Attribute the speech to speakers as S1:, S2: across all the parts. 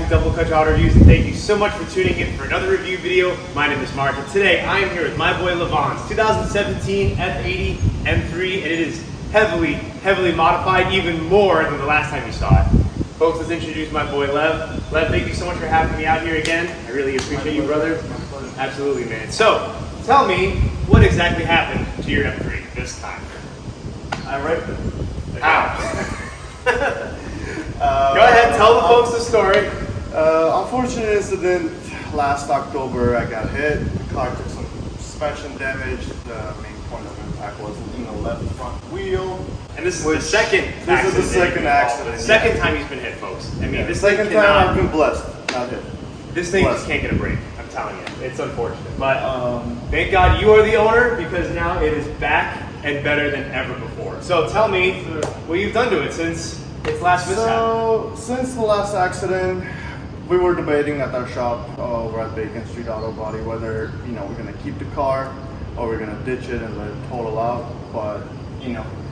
S1: to Double Clutch Auto Reviews, and thank you so much for tuning in for another review video. My name is Mark, and today I am here with my boy Levon's 2017 F80 M3, and it is heavily modified, even more than the last time you saw it. Folks, let's introduce my boy Lev. Lev, thank you so much for having me out here again. I really appreciate you, brother. Absolutely, man. So, tell me, what exactly happened to your M3 this time?
S2: I wrecked it.
S1: How? Go ahead, tell the folks the story.
S2: Unfortunate incident last October. I got hit. The car took some suspension damage. The main point of impact was in the left front wheel.
S1: And this is the second accident.
S2: This is the second accident.
S1: The second time he's been hit, folks. I mean,
S2: Yeah,
S1: this
S2: second
S1: thing
S2: time
S1: cannot,
S2: I've been blessed, not hit.
S1: This thing just can't get a break. I'm telling you, it's unfortunate. But thank God you are the owner, because now it is back and better than ever before. So tell me what you've done to it since its last mishap.
S2: So since the last accident, we were debating at our shop over at Bacon Street Auto Body whether we're gonna keep the car or we're gonna ditch it and let it total out. But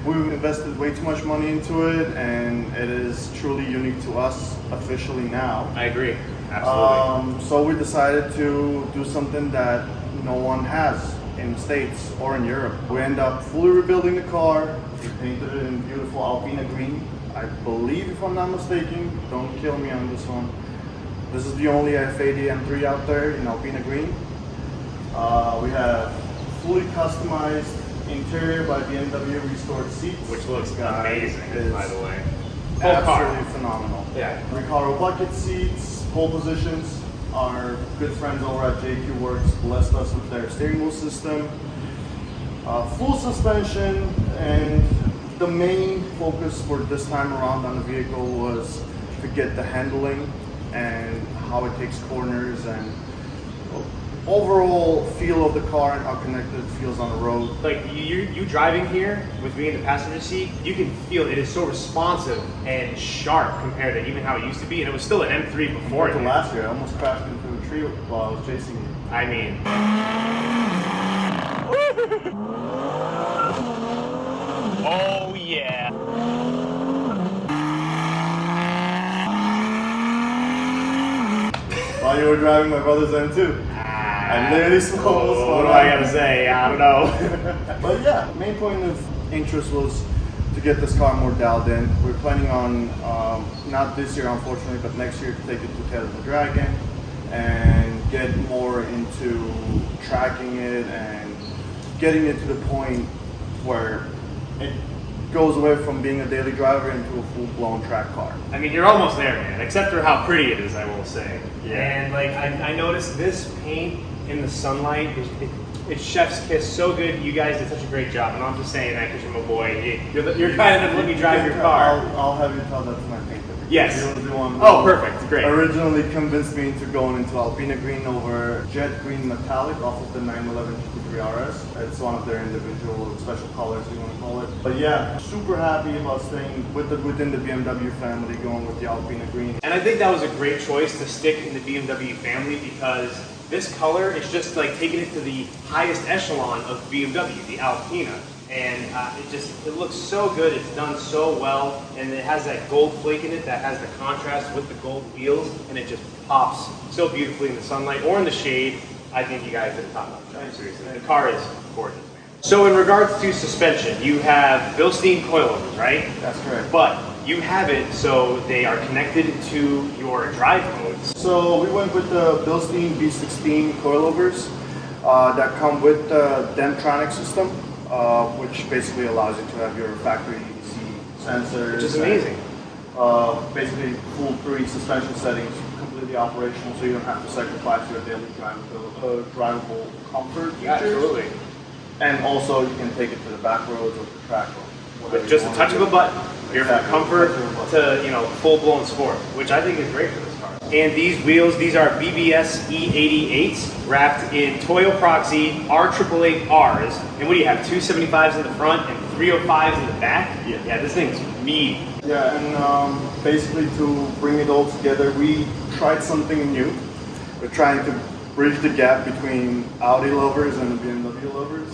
S2: we invested way too much money into it, and it is truly unique to us officially now.
S1: I agree, absolutely.
S2: So we decided to do something that no one has in the States or in Europe. We end up fully rebuilding the car. We painted it in beautiful Alpina green. I believe, if I'm not mistaken, don't kill me on this one, this is the only F80 M3 out there in Alpina green. We have fully customized interior by BMW restored seats,
S1: Which looks amazing, by the way.
S2: Absolutely phenomenal.
S1: Yeah.
S2: Recaro bucket seats, pole positions. Our good friends over at JQ Works blessed us with their steering wheel system. Full suspension, and the main focus for this time around on the vehicle was to get the handling and how it takes corners and overall feel of the car and how connected it feels on the road.
S1: Like you driving here with me in the passenger seat, you can feel it is so responsive and sharp compared to even how it used to be, and it was still an M3 before.
S2: Compared to last year, I almost crashed into a tree while I was chasing you.
S1: I mean, oh yeah.
S2: While you were driving my brother's M2. I literally almost
S1: what do I gotta say? I don't know.
S2: But yeah, main point of interest was to get this car more dialed in. We're planning on, not this year unfortunately, but next year to take it to Tail of the Dragon and get more into tracking it and getting it to the point where it goes away from being a daily driver into a full-blown track car.
S1: I mean, you're almost there, man, except for how pretty it is, I will say.
S2: Yeah.
S1: And like, I noticed this paint in the sunlight, it's chef's kiss, so good. You guys did such a great job, and I'm just saying that because you're my boy. You're kind enough to let me drive your car.
S2: I'll have you tell that to my painter.
S1: Yes.
S2: You're the one who
S1: Oh, perfect, great.
S2: originally convinced me into going into Alpina green over jet green metallic off of the 911 GT3 RS. It's one of their individual special colors, you want to call it. But yeah, super happy about staying within the BMW family, going with the Alpina green.
S1: And I think that was a great choice to stick in the BMW family, because this color is just like taking it to the highest echelon of BMW, the Alpina. And it looks so good, it's done so well, and it has that gold flake in it that has the contrast with the gold wheels, and it just pops so beautifully in the sunlight or in the shade. I think you guys did a top-notch job, seriously. The car is gorgeous, man. So in regards to suspension, you have Bilstein coilovers, right?
S2: That's correct.
S1: But you have it so they are connected to your drive modes.
S2: So we went with the Bilstein B16 coilovers that come with the Demtronic system, which basically allows you to have your factory DC sensors.
S1: Which is amazing.
S2: Basically full 3 suspension settings, completely operational, so you don't have to sacrifice your daily drivable comfort features.
S1: Yeah, absolutely.
S2: And also you can take it to the back roads or the track road.
S1: With just a touch of a button, you're from comfort to full-blown sport, which I think is great for this car. And these wheels, these are BBS E88s wrapped in Toyo Proxy R888Rs. And what do you have, 275s in the front and 305s in the back? Yeah, this thing's mean.
S2: Yeah, and basically to bring it all together, we tried something new. We're trying to bridge the gap between Audi lovers and the BMW lovers.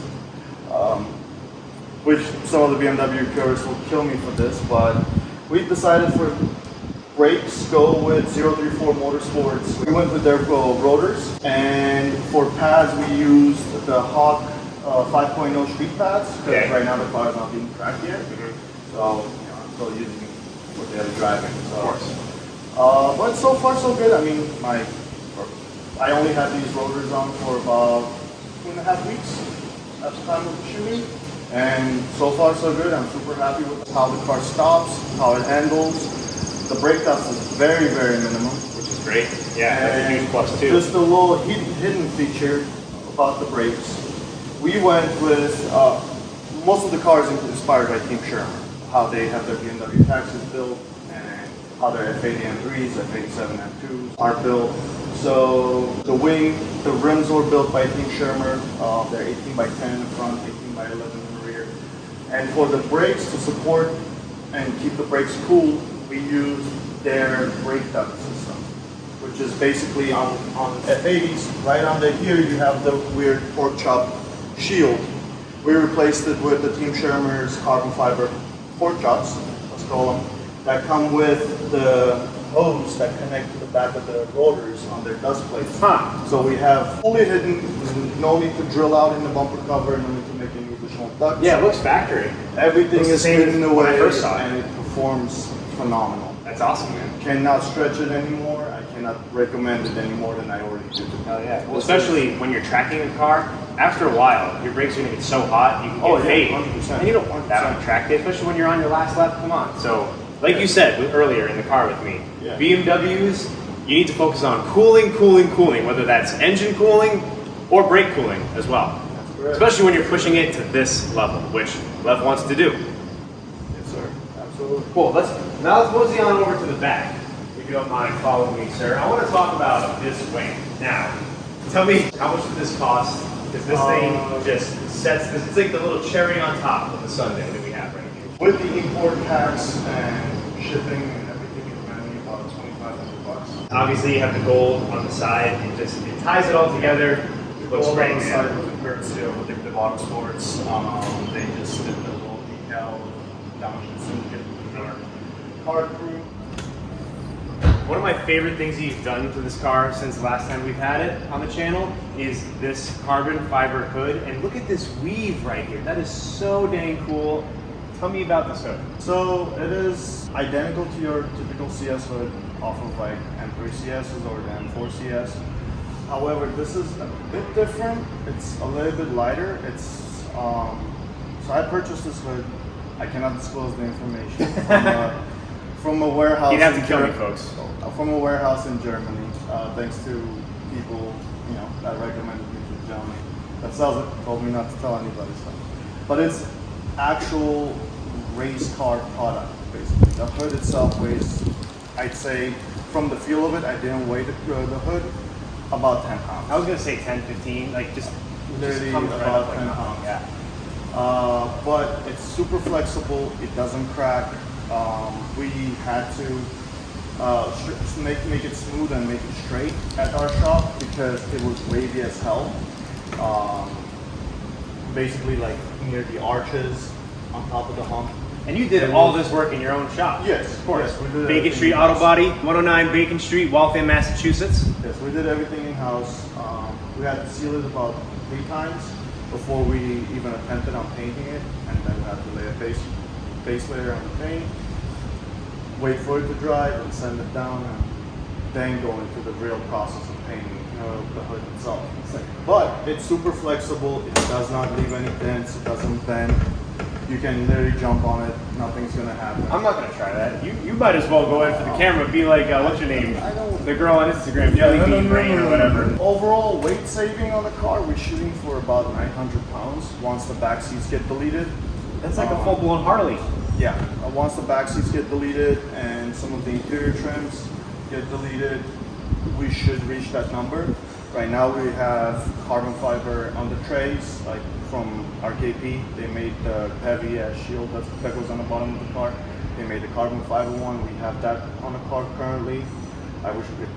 S2: Which some of the BMW purists will kill me for this, but we decided for Brakes go with 034 Motorsports. We went with their rotors, and for pads we used the Hawk 5.0 street pads, because right now the car is not being tracked yet. So I'm still using what they have driving. So.
S1: Of course.
S2: But so far so good. I mean, I only had these rotors on for about 2.5 weeks at the time of the shooting, and so far so good. I'm super happy with how the car stops, how it handles. The brake dust is very, very minimum,
S1: which is great. Yeah, that's a huge plus too.
S2: Just a little hidden feature about the brakes. We went with most of the cars inspired by Team Shermer, how they have their BMW taxis built, and how their F80 M3s, F87 M2s are built. So the wing, the rims were built by Team Shermer. They're 18 by 10 in the front, 18 by 11 in the rear. And for the brakes to support and keep the brakes cool, we use their brake duct system, which is basically on F80s, right under here you have the weird pork chop shield. We replaced it with the Team Shermer's carbon fiber pork chops, let's call them, that come with the hose that connect to the back of the rotors on their dust plates. So we have fully hidden, no need to drill out in the bumper cover, no need to make any additional ducts.
S1: Yeah, it looks factory.
S2: Everything is hidden away,
S1: first saw
S2: and it performs phenomenal.
S1: That's awesome, man.
S2: Cannot stretch it anymore. I cannot recommend it any more than I already did.
S1: Oh yeah. Well, especially when you're tracking a car, after a while, your brakes are gonna get so hot you can get fade,
S2: 100%.
S1: and you don't want that on track day, especially when you're on your last lap. Come on. So, like you said earlier in the car with me, BMWs, you need to focus on cooling, whether that's engine cooling or brake cooling as well. Especially when you're pushing it to this level, which Lev wants to do.
S2: Yes, sir. Absolutely.
S1: Cool. Let's mosey on over to the back, if you don't mind following me, sir. I want to talk about this wing. Now, tell me how much did this cost? Because this thing just sets this. It's like the little cherry on top of the sundae that we have right here.
S2: With the import tax and shipping and everything, it's going to be about $2,500.
S1: Obviously, you have the gold on the side. It ties it all together. It looks
S2: Gold
S1: great.
S2: on the side was a courtesy of the Levon Sports. They just did the little decal Downshift Syndicate with our car crew.
S1: One of my favorite things you've done to this car since the last time we've had it on the channel is this carbon fiber hood. And look at this weave right here. That is so dang cool. Tell me about this hood.
S2: So it is identical to your typical CS hood off of like M3 CSs or the M4 CS. However, this is a bit different. It's a little bit lighter. It's so I purchased this hood. I cannot disclose the information from a warehouse.
S1: You'd have to kill me, folks.
S2: From a warehouse in Germany, thanks to people that recommended me to Germany. That sells it. Told me not to tell anybody. So, but it's actual race car product basically. The hood itself weighs, I'd say, from the feel of it, I didn't weigh the hood. About 10 pounds.
S1: I was gonna say 10, 15, like just
S2: literally
S1: comes right
S2: about
S1: up
S2: 10
S1: like
S2: pounds.
S1: Yeah.
S2: But it's super flexible. It doesn't crack. We had to make it smooth and make it straight at our shop because it was wavy as hell. Basically, like near the arches on top of the hump.
S1: And you did all this work in your own shop?
S2: Yes,
S1: of course.
S2: Yes, we did
S1: Bacon Street Auto Body, 109 Bacon Street, Waltham, Massachusetts.
S2: Yes, we did everything in house. We had to seal it about 3 times before we even attempted on painting it, and then we had to lay a base layer on the paint, wait for it to dry, and send it down, and then go into the real process of painting the hood itself. But it's super flexible. It does not leave any dents. It doesn't bend. You can literally jump on it. Nothing's gonna happen.
S1: I'm not gonna try that. You might as well go in for the camera and be like, what's your name?
S2: I don't.
S1: The girl on Instagram, Jelly Bean Brain or whatever.
S2: Overall weight saving on the car, we're shooting for about 900 pounds once the back seats get deleted.
S1: That's like a full-blown Harley.
S2: Yeah. Once the back seats get deleted and some of the interior trims get deleted, we should reach that number. Right now we have carbon fiber on the trays, like from RKP. They made the heavy shield that goes on the bottom of the car. They made the carbon fiber one. We have that on the car currently. I wish we could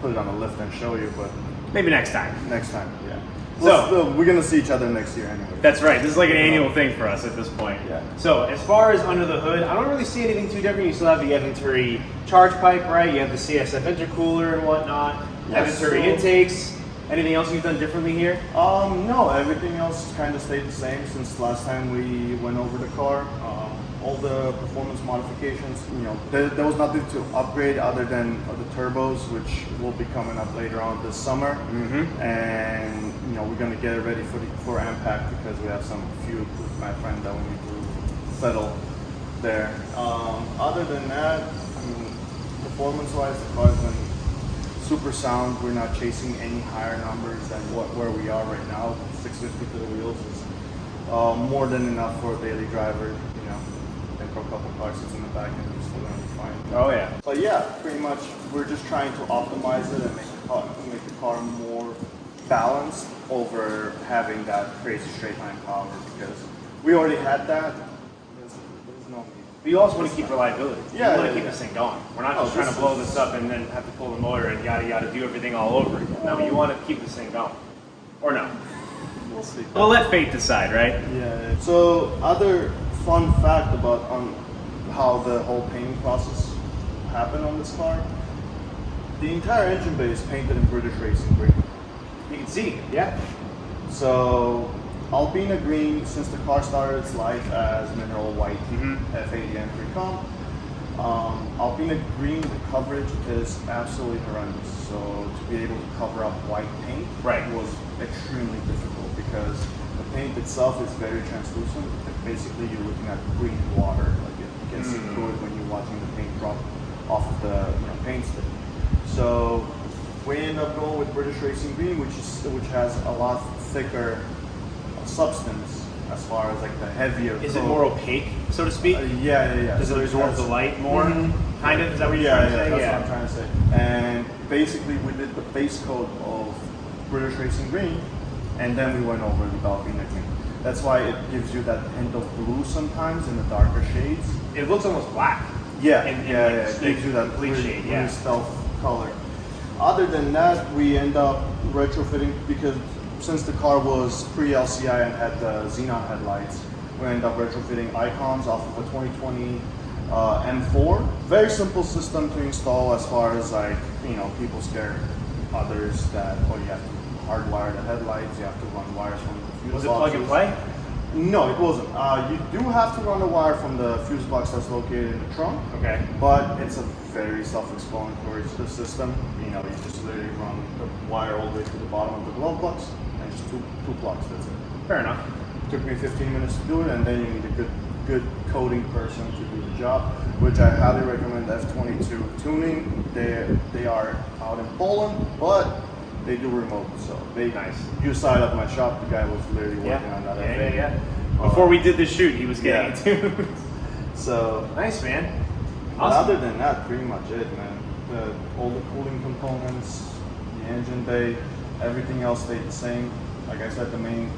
S2: put it on a lift and show you, but
S1: Maybe next time.
S2: Next time, yeah.
S1: So
S2: we're gonna see each other next year anyway.
S1: That's right. This is like an annual thing for us at this point.
S2: Yeah.
S1: So as far as under the hood, I don't really see anything too different. You still have the Venturi charge pipe, right? You have the CSF intercooler and whatnot.
S2: Yes,
S1: Venturi intakes. Anything else you've done differently here?
S2: No, everything else kind of stayed the same since last time we went over the car. All the performance modifications, there was nothing to upgrade other than the turbos, which will be coming up later on this summer.
S1: Mm-hmm.
S2: And we're gonna get it ready for Ampac because we have some few with my friend that we need to settle there. Other than that, performance-wise, the car's been super sound. We're not chasing any higher numbers than where we are right now. 650 to the wheels is more than enough for a daily driver. I think for a couple cars sits in the back and we're still gonna be fine.
S1: Oh yeah.
S2: But yeah, pretty much we're just trying to optimize it and make the car more balanced over having that crazy straight line power because we already had that. There's no need.
S1: But you also want to keep reliability.
S2: Yeah,
S1: you want to keep this thing going. We're not just trying to blow this up and then have to pull the motor and yada yada, do everything all over again. No, you want to keep this thing going. Or no?
S2: We'll see.
S1: We'll let fate decide, right?
S2: Yeah. So other fun fact about how the whole painting process happened on this car. The entire engine bay is painted in British racing green.
S1: You can see, yeah.
S2: So Albina green, since the car started its life as mineral white, F80 M3 Comp. Albina green, the coverage is absolutely horrendous. So to be able to cover up white paint was extremely difficult because the paint itself is very translucent. Basically, you're looking at green water. Like you can see through it when you're watching the paint drop off of the paint stick. So we end up going with British Racing Green, which has a lot thicker substance as far as like the heavier.
S1: Is it more opaque, so to speak?
S2: Yeah.
S1: Does it absorb the light more? Kind of. Is that what you're trying to say?
S2: That's what I'm trying to say. And basically, we did the base coat of British Racing Green, and then we went over the Albina Green. That's why it gives you that hint of blue sometimes in the darker shades.
S1: It looks almost black.
S2: Yeah,
S1: it
S2: gives you that
S1: complete shade,
S2: blue stealth color. Other than that, we end up retrofitting because since the car was pre-LCI and had the xenon headlights, we end up retrofitting icons off of a 2020 M4. Very simple system to install as far as like, people scare others that, you have to hardwire the headlights, you have to run wires from the fuse boxes.
S1: Was it plug and play?
S2: No, it wasn't. You do have to run a wire from the fuse box that's located in the trunk.
S1: Okay.
S2: But it's a very self-explanatory system. You just literally run the wire all the way to the bottom of the glove box and just two plugs. That's it.
S1: Fair enough.
S2: It took me 15 minutes to do it, and then you need a good coding person to do the job, which I highly recommend. F22 tuning. They are out in Poland, but they do remote, so you side up my shop. The guy was literally working on that.
S1: Yeah. Before we did the shoot, he was getting it too.
S2: So
S1: nice, man.
S2: Awesome. Other than that, pretty much it, man. All the cooling components, the engine bay, everything else stayed the same. Like I said, the main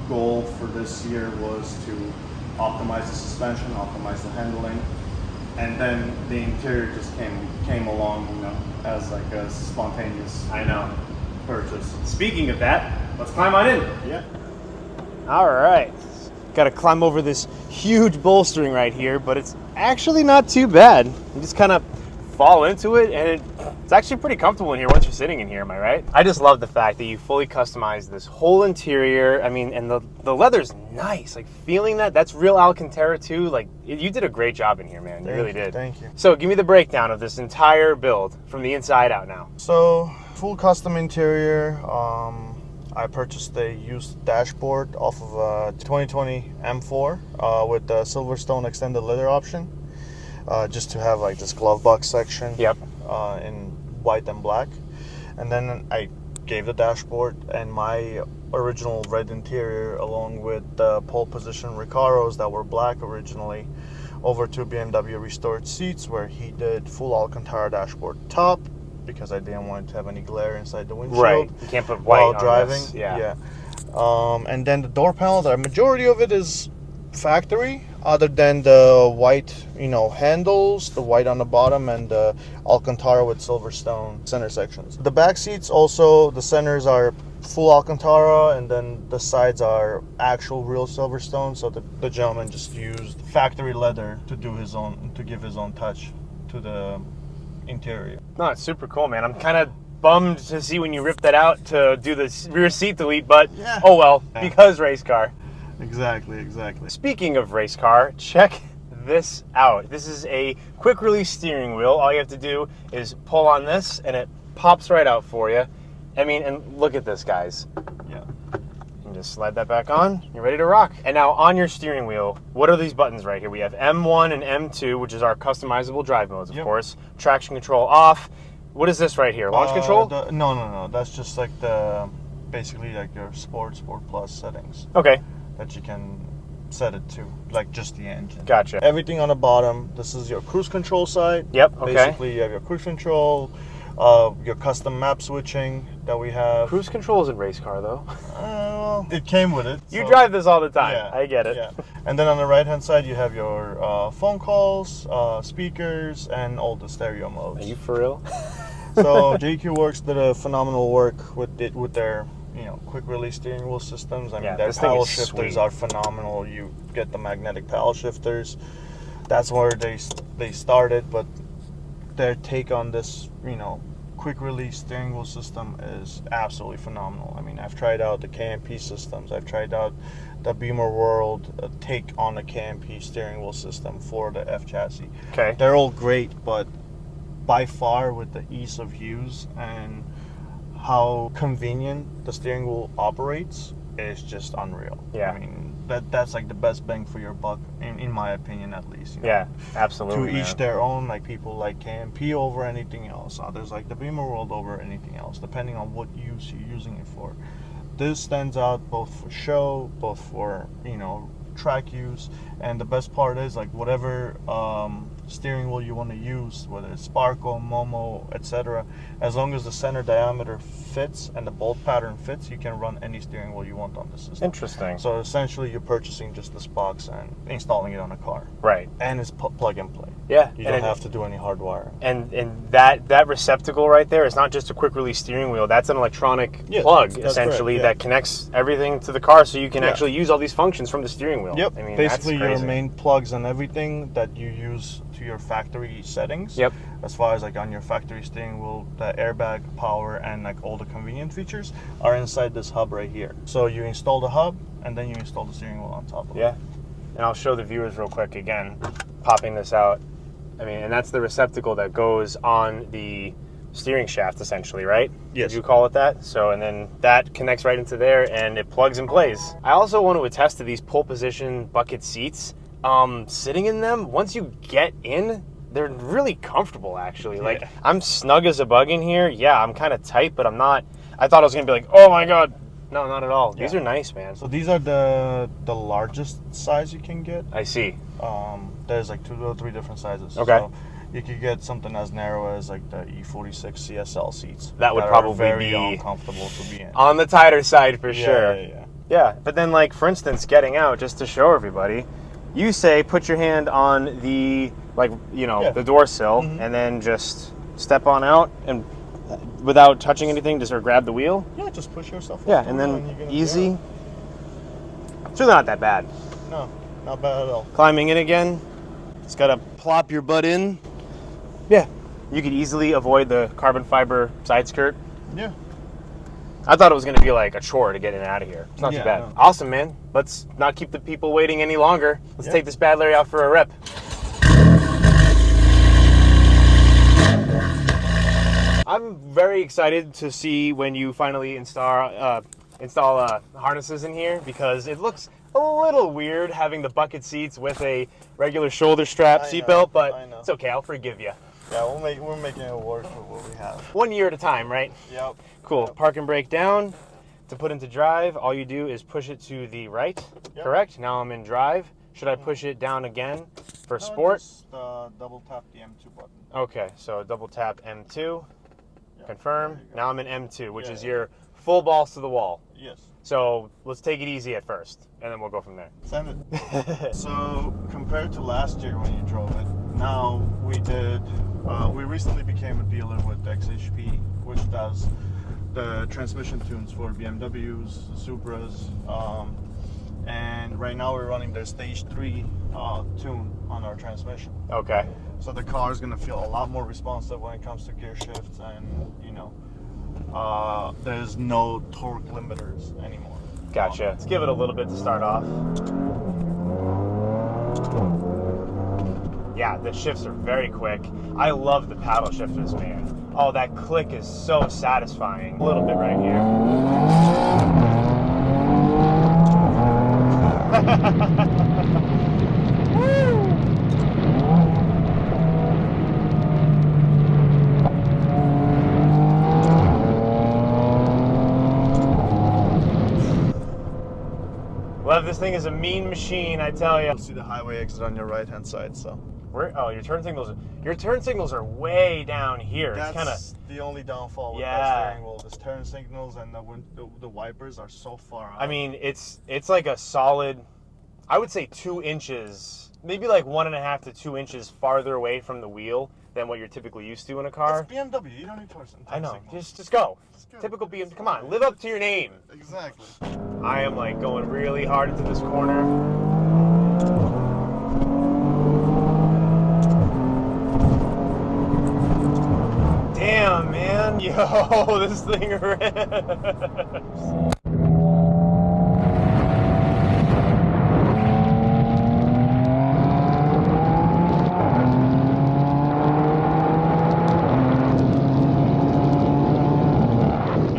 S2: goal for this year was to optimize the suspension, optimize the handling, and then the interior just came along, as like a spontaneous. Purchase.
S1: Speaking of that, let's climb on in.
S2: Yeah.
S1: All right. Got to climb over this huge bolstering right here, but it's actually not too bad. You just kind of fall into it, and it's actually pretty comfortable in here once you're sitting in here, am I right? I just love the fact that you fully customized this whole interior. And the leather's nice. Like, feeling that's real Alcantara too. Like, you did a great job in here, man. You really did.
S2: Thank you.
S1: So give me the breakdown of this entire build from the inside out now.
S2: So, full custom interior. I purchased a used dashboard off of a 2020 M4 with the Silverstone extended leather option, just to have like this glove box section.
S1: Yep.
S2: In white and black, and then I gave the dashboard and my original red interior along with the pole position Recaros that were black originally over to BMW restored seats, where he did full Alcantara dashboard top, because I didn't want it to have any glare inside the windshield.
S1: Right, you can't put white
S2: while
S1: on
S2: driving.
S1: this. Yeah.
S2: And then the door panel, the majority of it is factory, other than the white, handles, the white on the bottom, and the Alcantara with Silverstone center sections. The back seats also, the centers are full Alcantara, and then the sides are actual real Silverstone. So the gentleman just used factory leather to give his own touch to the interior.
S1: No, it's super cool, man. I'm kind of bummed to see when you rip that out to do the rear seat delete, but oh well, because race car.
S2: Exactly.
S1: Speaking of race car, check this out. This is a quick release steering wheel. All you have to do is pull on this and it pops right out for you. I mean, and look at this, guys.
S2: Yeah.
S1: And just slide that back on. You're ready to rock. And now on your steering wheel, what are these buttons right here? We have M1 and M2, which is our customizable drive modes, of course. Traction control off. What is this right here? Launch control?
S2: No. That's just like basically like your Sport Plus settings.
S1: Okay.
S2: That you can set it to, like just the engine.
S1: Gotcha.
S2: Everything on the bottom. This is your cruise control side.
S1: Yep. Okay.
S2: Basically, you have your cruise control, your custom map switching that we have.
S1: Cruise control isn't race car though.
S2: It came with it.
S1: You drive this all the time.
S2: Yeah,
S1: I get it.
S2: Yeah. And then on the right hand side, you have your phone calls, speakers, and all the stereo modes.
S1: Are you for real?
S2: So JQ Works did a phenomenal work with their quick release steering wheel systems. I mean, their paddle shifters are phenomenal. You get the magnetic paddle shifters. That's where they started, but their take on this, quick release steering wheel system is absolutely phenomenal. I mean, I've tried out the KMP systems. I've tried out the Beamer World take on the KMP steering wheel system for the F chassis.
S1: Okay.
S2: They're all great, but by far with the ease of use and how convenient the steering wheel operates is just unreal.
S1: Yeah.
S2: I mean, that's like the best bang for your buck, in my opinion, at least.
S1: Yeah, absolutely.
S2: To each their own. Like, people like KMP over anything else. Others like the Beamer World over anything else, depending on what use you're using it for. This stands out both for show, both for track use, and the best part is, like, whatever steering wheel you want to use, whether it's Sparco, Momo, etc., as long as the center diameter fits and the bolt pattern fits, you can run any steering wheel you want on the system.
S1: Interesting.
S2: So essentially, you're purchasing just this box and installing it on a car.
S1: Right.
S2: And it's plug and play.
S1: Yeah.
S2: You don't have to do any hard wiring.
S1: And that receptacle right there is not just a quick release steering wheel. That's an electronic plug, essentially, that connects everything to the car, so you can actually use all these functions from the steering wheel.
S2: Yep.
S1: I mean,
S2: basically,
S1: that's crazy.
S2: your main plugs and everything that you use to your factory settings.
S1: Yep.
S2: As far as like on your factory steering wheel, the airbag, power, and like all the convenient features are inside this hub right here. So you install the hub, and then you install the steering wheel on top of it.
S1: Yeah. And I'll show the viewers real quick again, popping this out. I mean, and that's the receptacle that goes on the steering shaft, essentially, right?
S2: Yes.
S1: Would you call it that? So, and then that connects right into there, and it plugs and plays. I also want to attest to these pole position bucket seats. Sitting in them, once you get in, they're really comfortable, actually.
S2: Yeah.
S1: Like, I'm snug as a bug in here. Yeah, I'm kind of tight, but I'm not. I thought I was going to be like, oh my God. No, not at all. These are nice, man.
S2: So these are the largest size you can get.
S1: I see.
S2: There's like 2 or 3 different sizes.
S1: Okay.
S2: So you could get something as narrow as like the E46 CSL seats.
S1: That would probably
S2: very
S1: be
S2: uncomfortable to be in.
S1: On the tighter side for sure.
S2: Yeah.
S1: But then, like, for instance, getting out, just to show everybody, you say put your hand on the, the door sill, and then just step on out, and without touching anything, just grab the wheel.
S2: Yeah, just push yourself.
S1: Yeah, and then easy. It's really not that bad.
S2: No, not bad at all.
S1: Climbing in again, just gotta plop your butt in. Yeah, you could easily avoid the carbon fiber side skirt.
S2: Yeah.
S1: I thought it was going to be like a chore to get in and out of here. It's not too bad.
S2: No.
S1: Awesome, man. Let's not keep the people waiting any longer. Let's take this bad Larry out for a rip. I'm very excited to see when you finally install harnesses in here, because it looks a little weird having the bucket seats with a regular shoulder strap seatbelt, but it's okay. I'll forgive you.
S2: Yeah, we're making it work with what we have.
S1: 1 year at a time, right?
S2: Yep.
S1: Cool. Yep. Park and brake down. To put into drive, all you do is push it to the right. Yep. Correct? Now I'm in drive. Should I push it down again for sport?
S2: Just double tap the M2 button.
S1: Okay, so double tap M2. Yep. Confirm. Now I'm in M2, which is your full balls to the wall.
S2: Yes.
S1: So let's take it easy at first, and then we'll go from there.
S2: Send it. So compared to last year when you drove it, now we recently became a dealer with XHP, which does the transmission tunes for BMWs, Supras, and right now we're running their stage 3 tune on our transmission.
S1: Okay.
S2: So the car is going to feel a lot more responsive when it comes to gear shifts, and there's no torque limiters anymore.
S1: Gotcha. Let's give it a little bit to start off. Yeah, the shifts are very quick. I love the paddle shifters, man. Oh, that click is so satisfying. A little bit right here. Lev, this thing is a mean machine, I tell you.
S2: You'll see the highway exit on your right-hand side, so.
S1: Oh, your turn signals are way down here.
S2: That's
S1: it's kind of
S2: the only downfall with that steering wheel. The turn signals and the wipers are so far out.
S1: I mean, it's like a solid, I would say 2 inches, maybe like 1.5 to 2 inches farther away from the wheel than what you're typically used to in a car.
S2: It's BMW. You don't need turn signals.
S1: I know. Just go. Typical BMW. Come on, live up to your name.
S2: Exactly.
S1: I am like going really hard into this corner. Damn, man. Yo, this thing rips.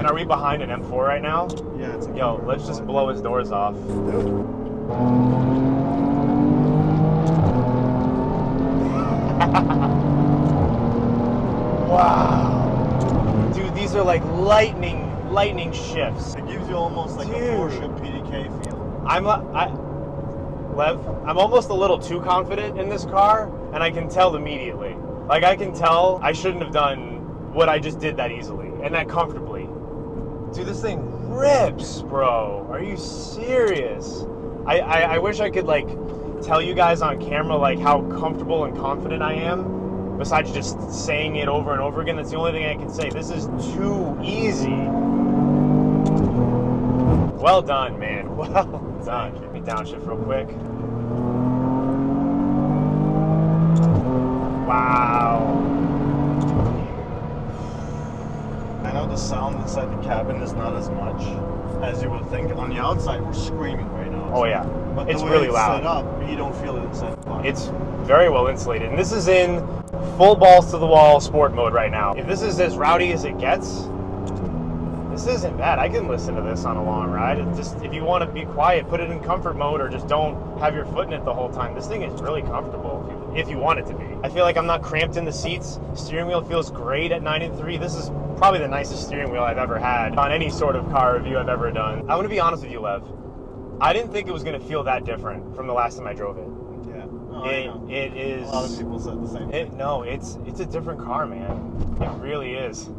S1: Are we behind an M4 right now?
S2: Yeah, it's a
S1: Yo, let's just blow his doors off. Wow. Dude, these are like lightning shifts.
S2: It gives you almost like a Porsche PDK feel.
S1: Lev, I'm almost a little too confident in this car, and I can tell immediately. Like, I can tell I shouldn't have done what I just did that easily and that comfortably. Dude, this thing rips, bro. Are you serious? I wish I could, like, tell you guys on camera, like, how comfortable and confident I am, besides just saying it over and over again. That's the only thing I can say. This is too easy. Well done, man. Well done. Let me downshift real quick. Wow.
S2: I know the sound inside the cabin is not as much as you would think. On the outside, we're screaming right now.
S1: Oh yeah,
S2: but
S1: it's
S2: the way
S1: really
S2: it's
S1: loud.
S2: Set up, you don't feel it inside the car.
S1: It's very well insulated, and this is in full balls to the wall sport mode right now. If this is as rowdy as it gets, this isn't bad. I can listen to this on a long ride. It's just, if you want to be quiet, put it in comfort mode, or just don't have your foot in it the whole time. This thing is really comfortable if you want it to be. I feel like I'm not cramped in the seats. Steering wheel feels great at 9.3. This is probably the nicest steering wheel I've ever had on any sort of car review I've ever done. I'm gonna be honest with you, Lev. I didn't think it was gonna feel that different from the last time I drove it.
S2: Yeah.
S1: It is.
S2: A lot of people said the same thing.
S1: No, it's a different car, man. It really is.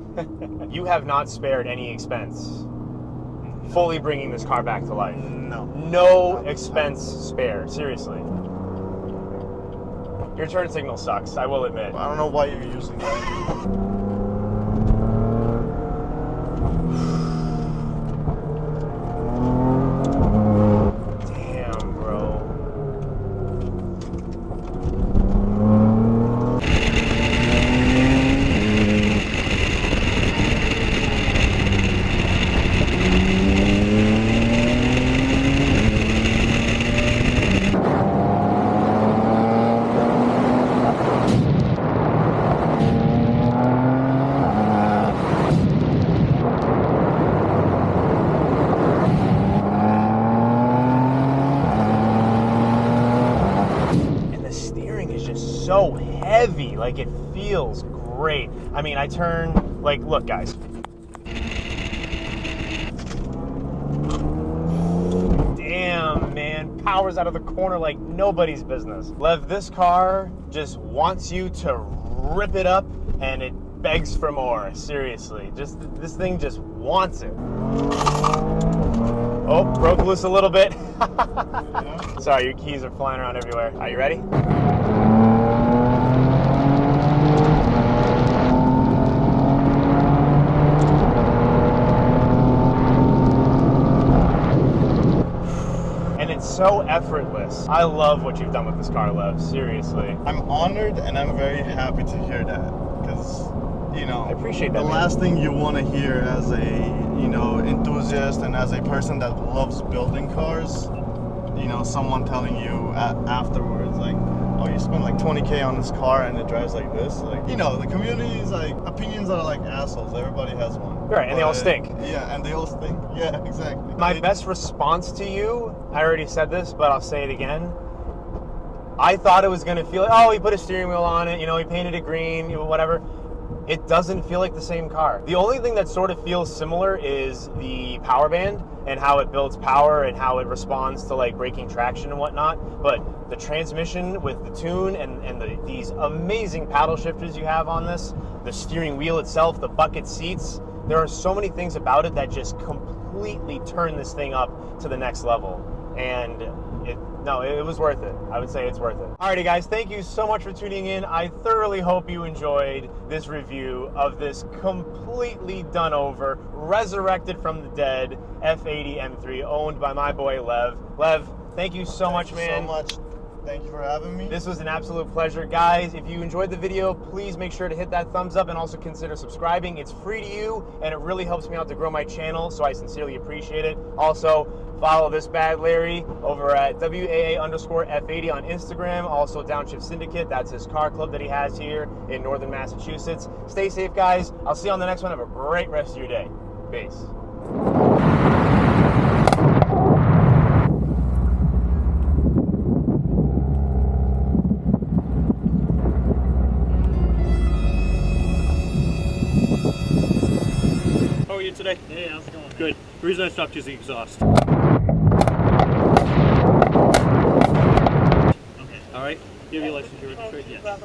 S1: You have not spared any expense fully bringing this car back to life. No expense spared, seriously. Your turn signal sucks, I will admit.
S2: I don't know why you're using that.
S1: So heavy, like it feels great. I mean, I turn, like, look guys. Damn, man, powers out of the corner like nobody's business. Lev, this car just wants you to rip it up, and it begs for more, seriously. Just, this thing just wants it. Oh, broke loose a little bit. Sorry, your keys are flying around everywhere. Are you ready? And it's so effortless. I love what you've done with this car, Lev. Seriously.
S2: I'm honored and I'm very happy to hear that, because you know,
S1: I appreciate that,
S2: the
S1: man.
S2: last thing you want to hear as a, you know, enthusiast and as a person that loves building cars, you know, someone telling you afterwards, like, oh, you spent like 20K on this car and it drives like this. Like, you know, the community is like, opinions are like assholes. Everybody has one.
S1: Right, and they all stink.
S2: Yeah, and they all stink. Yeah, exactly.
S1: My best response to you, I already said this, but I'll say it again. I thought it was going to feel like, oh, he put a steering wheel on it, you know, he painted it green, you know, whatever. It doesn't feel like the same car. The only thing that sort of feels similar is the power band and how it builds power and how it responds to like braking traction and whatnot. But the transmission with the tune and these amazing paddle shifters you have on this, the steering wheel itself, the bucket seats, there are so many things about it that just completely turn this thing up to the next level. And it was worth it. I would say it's worth it. Alrighty guys, thank you so much for tuning in. I thoroughly hope you enjoyed this review of this completely done over, resurrected from the dead F80 M3 owned by my boy Lev. Lev, thank you so much, man.
S2: Thank you so much. Thank you for having me.
S1: This was an absolute pleasure. Guys, if you enjoyed the video, please make sure to hit that thumbs up and also consider subscribing. It's free to you and it really helps me out to grow my channel, so I sincerely appreciate it. Also, follow this bad Larry over at WAA_F80 on Instagram. Also, Downshift Syndicate. That's his car club that he has here in northern Massachusetts. Stay safe, guys. I'll see you on the next one. Have a great rest of your day. Peace.
S3: How are you today? Hey, how's it going? Good. The reason I stopped is the exhaust. Okay. All right. Do you have your license? Yes.